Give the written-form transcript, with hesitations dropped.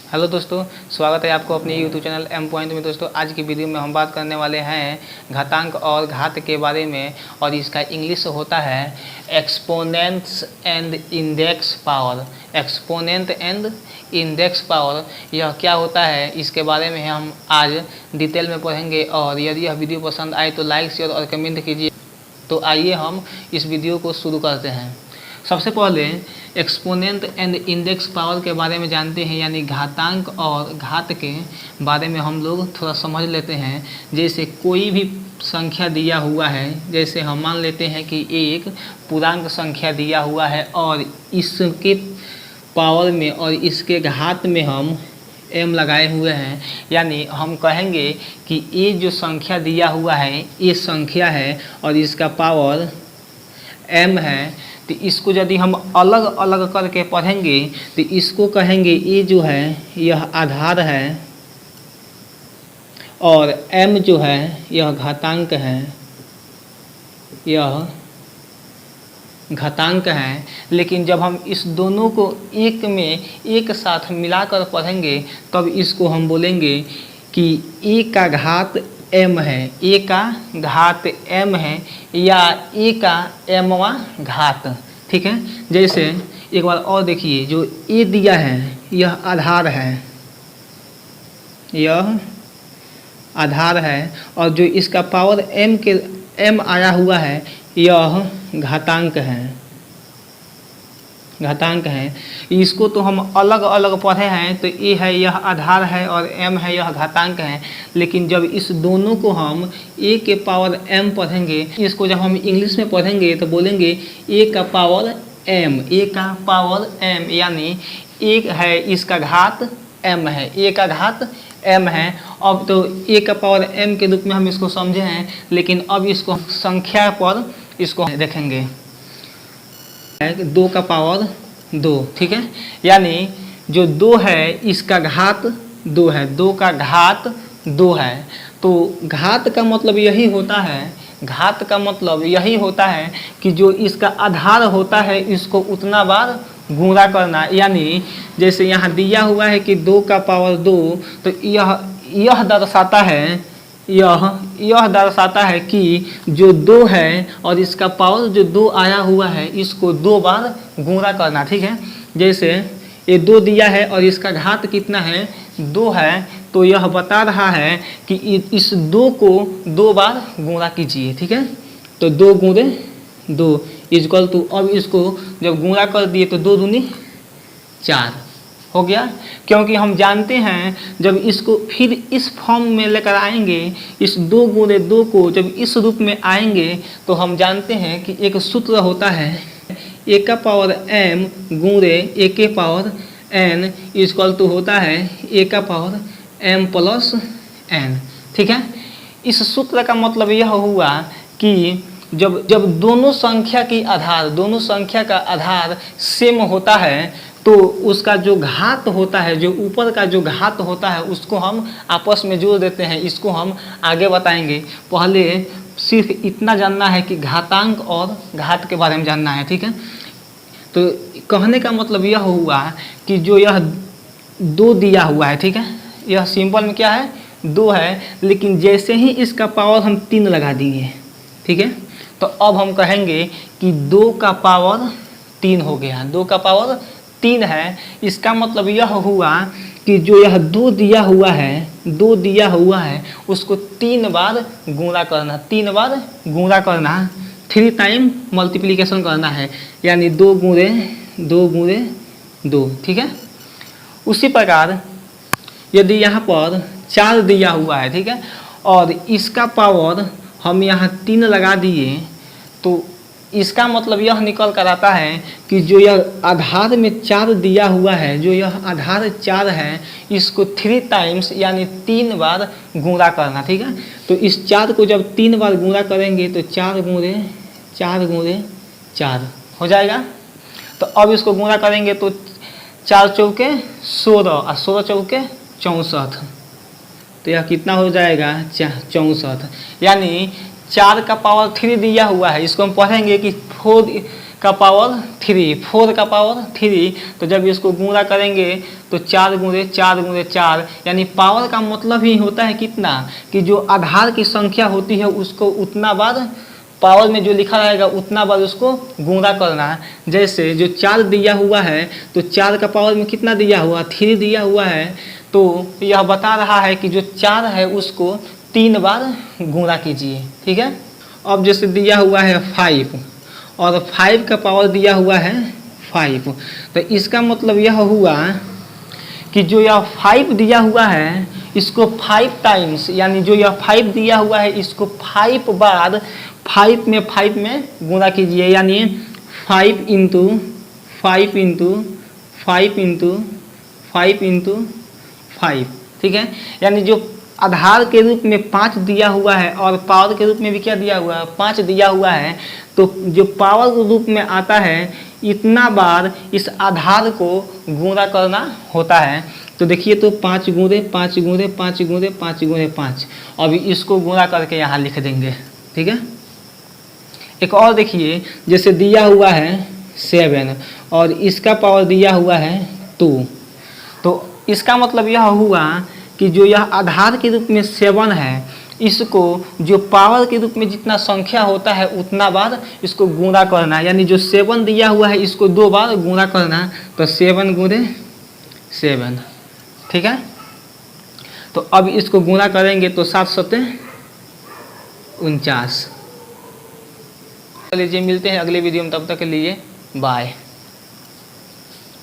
Hello दोस्तों, स्वागत है आपको अपने यूट्यूब चैनल एम पॉइंट में। दोस्तों आज की वीडियो में हम बात करने वाले हैं घातांक और घात के बारे में, और इसका इंग्लिश होता है exponents and index power. Exponent and index power यह क्या होता है, इसके बारे में हम आज डिटेल में पढ़ेंगे। और यदि यह वीडियो पसंद आए तो लाइक, शेयर और कमेंट कीजिए। तो आइए हम इस वीडियो को शुरू करते हैं। सबसे पहले एक्सपोनेंट एंड इंडेक्स पावर के बारे में जानते हैं, यानी घातांक और घात के बारे में हम लोग थोड़ा समझ लेते हैं। जैसे कोई भी संख्या दिया हुआ है, जैसे हम मान लेते हैं कि एक पूर्णांक संख्या दिया हुआ है और इसके पावर में और इसके घात में हम m लगाए हुए हैं, यानी हम कहेंगे कि ये जो संख्या दिया हुआ है ये संख्या है और इसका पावर m है। तो इसको यदि हम अलग अलग करके पढ़ेंगे तो इसको कहेंगे ये जो है यह आधार है और m जो है यह घातांक है, यह घातांक है। लेकिन जब हम इस दोनों को एक में एक साथ मिलाकर पढ़ेंगे तब इसको हम बोलेंगे कि a का घात m है, a का घात m है या a का mवां घात। ठीक है, जैसे एक बार और देखिए, जो a दिया है यह आधार है, यह आधार है, और जो इसका पावर m आया हुआ है यह घातांक है, घातांक है। इसको तो हम अलग अलग पढ़े हैं, तो ए है यह आधार है और m है यह घातांक है। लेकिन जब इस दोनों को हम a के पावर m पढ़ेंगे, इसको जब हम इंग्लिश में पढ़ेंगे तो बोलेंगे a का पावर m, a का पावर m, यानी एक है इसका घात m है, a का घात m है। अब तो a का पावर m के रूप में हम इसको समझे हैं, लेकिन अब इसको संख्या पर इसको देखेंगे 2 का पावर 2। ठीक है, यानी जो 2 है इसका घात 2 है, 2 का घात 2 है। तो घात का मतलब यही होता है, घात का मतलब यही होता है कि जो इसका आधार होता है इसको उतना बार गुणा करना। यानी जैसे यहाँ दिया हुआ है कि 2 का पावर 2, तो यह दर्शाता है, यह दर्शाता है कि जो 2 है और इसका पावर जो 2 आया हुआ है इसको 2 बार गुणा करना। ठीक है, जैसे ये 2 दिया है और इसका घात कितना है 2 है, तो यह बता रहा है कि इस 2 को 2 बार गुणा कीजिए। ठीक है, तो 2 गुणे 2 इक्वल टू, अब इसको जब गुणा कर दिए तो 2 दूनी 4 हो गया। क्योंकि हम जानते हैं जब इसको फिर इस फॉर्म में लेकर आएंगे, इस 2 गुणे 2 को जब इस रूप में आएंगे तो हम जानते हैं कि एक सूत्र होता है a का पावर m गुणे a के पावर n इक्वल टू होता है a का पावर m प्लस n। ठीक है, इस सूत्र का मतलब यह हुआ कि जब दोनों संख्या का आधार सेम होता है तो उसका जो घात होता है, जो ऊपर का जो घात होता है उसको हम आपस में जोड़ देते हैं। इसको हम आगे बताएंगे, पहले सिर्फ इतना जानना है कि घातांक और घात के बारे में जानना है। ठीक है, तो कहने का मतलब यह हुआ कि जो यह 2 दिया हुआ है, ठीक है, यह सिंपल में क्या है 2 है, लेकिन जैसे ही इसका पावर हम 3 लगा दिए, ठीक है, तो अब हम कहेंगे कि 2 का पावर 3 हो गया, 2 का पावर 3 है। इसका मतलब यह हुआ कि जो यह 2 दिया हुआ है उसको 3 बार गुणा करना, 3 बार गुणा करना, 3 टाइम मल्टीप्लिकेशन करना है, यानी 2 गुणे 2। ठीक है, उसी प्रकार यदि यहाँ पर 4 दिया हुआ है, ठीक है, और इसका पावर हम यहाँ 3 लगा दिए, तो इसका मतलब यह निकल कर आता है कि जो यह आधार में 4 दिया हुआ है, जो यह आधार 4 है, इसको 3 टाइम्स यानी 3 बार गुणा करना। ठीक है, तो इस 4 को जब 3 बार गुणा करेंगे तो 4 गुणे 4 हो जाएगा। तो अब इसको गुणा करेंगे तो 4 चौके 16 और 16 चौके 64, तो यह कितना हो जाएगा 64। यानी 4 का पावर 3 दिया हुआ है, इसको हम पढ़ेंगे कि का पावर 3, 4 का पावर 3। तो जब इसको गुणा करेंगे तो 4 गुणे 4 गुणे 4, यानी पावर का मतलब ही होता है कितना, कि जो आधार की संख्या होती है उसको उतना बार पावर में जो लिखा रहेगा उतना बार उसको गुणा करना है। जैसे जो 4 दिया हुआ है तो 4 का पावर में कितना दिया हुआ, 3 दिया हुआ है, तो यह बता रहा है कि जो 4 है उसको 3 बार गुणा कीजिए। ठीक है। अब जैसे दिया हुआ है 5 और 5 का पावर दिया हुआ है 5, तो इसका मतलब यह हुआ कि जो यह 5 दिया हुआ है इसको 5 टाइम्स, यानी जो यह 5 दिया हुआ है इसको 5 बार 5 में गुणा कीजिए, यानी 5 इंटू 5 इंटू 5 इंटू 5 इंटू 5। ठीक है। यानी जो आधार के रूप में 5 दिया हुआ है और पावर के रूप में भी क्या दिया हुआ है, 5 दिया हुआ है, तो जो पावर के रूप में आता है इतना बार इस आधार को गुणा करना होता है। तो देखिए, तो 5 गुणे 5 गुणे 5 गुणे 5 गुणे 5, अभी इसको गुणा करके यहाँ लिख देंगे। ठीक है। एक और देखिए, जैसे दिया हुआ है 7 और इसका पावर दिया हुआ है 2, तो इसका मतलब यह हुआ कि जो यह आधार के रूप में 7 है इसको जो पावर के रूप में जितना संख्या होता है उतना बार इसको गुणा करना, यानी जो 7 दिया हुआ है इसको 2 बार गुणा करना, तो 7 गुणे 7। ठीक है। तो अब इसको गुणा करेंगे तो 7 सत्ते 49। चलिए मिलते हैं अगले वीडियो में, तब तक के लिए बाय।